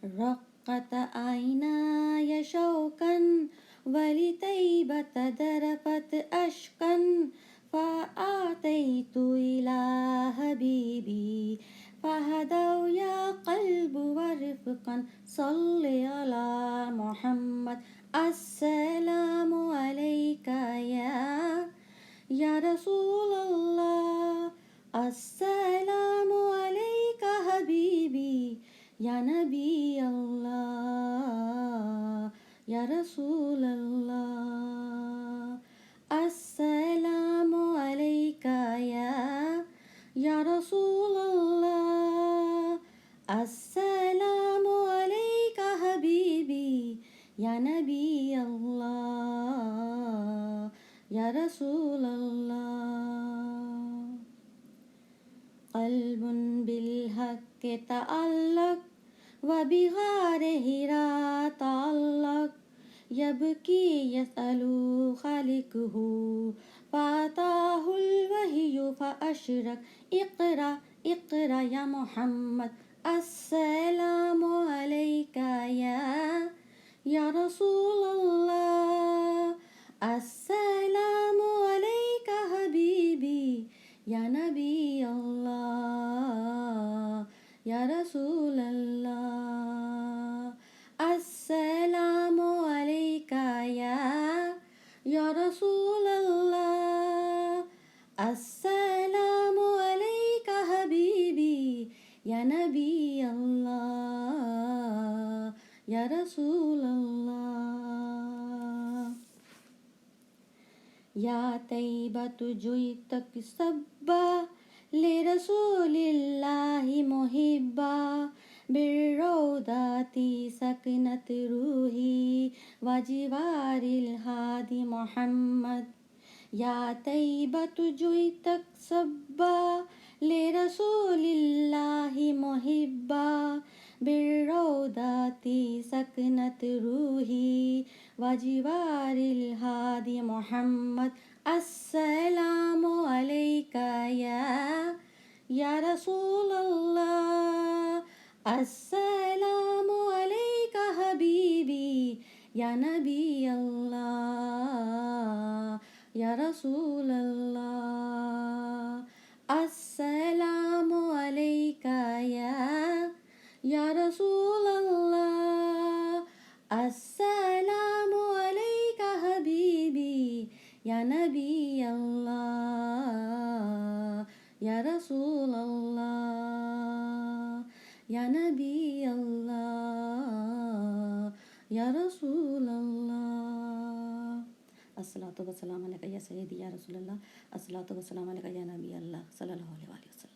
رقت عيناي شوقا ولطيبة ذرفت أشقا فأعطيت إلى حبيبي فهدوا يا قلب ورفقا صل على محمد السلام عليك يا رسول الله السلام عليك حبيبي يا نبي الله يا رسول الله السلام عليك يا رسول الله السلام عليك حبيبي يا نبي الله يا رسول الله قلب بالحق تعلق وبغار حراء تعلق يبكي يسأل خالقه فأتاه الوحي فأشرق اقرأ اقرأ يا محمد السلام عليك يا رسول الله السلام عليك حبيبي يا نبي الله يا رسول الله السلام عليك يا رسول الله السلام عليك حبيبي يا نبي الله يا رسول الله يا طيبة جئتك سبا لرسول الله محبا بالروضات سكنت روحي وجوار الهادي محمد يا طيبة جئتك سبا لرسول الله محبا بالروضات سكنت روحي وجوار الهادي محمد السلام عليك يا رسول الله السلام عليك حبيبي يا نبي الله يا رسول الله السلام عليك يا رسول الله السلام عليك حبيبي يا نبي الله يا رسول الله يا نبي الله يا رسول الله الصلاة والسلام عليك يا سيدي يا رسول الله الصلاة والسلام عليك يا نبي الله صلى الله عليه وسلم.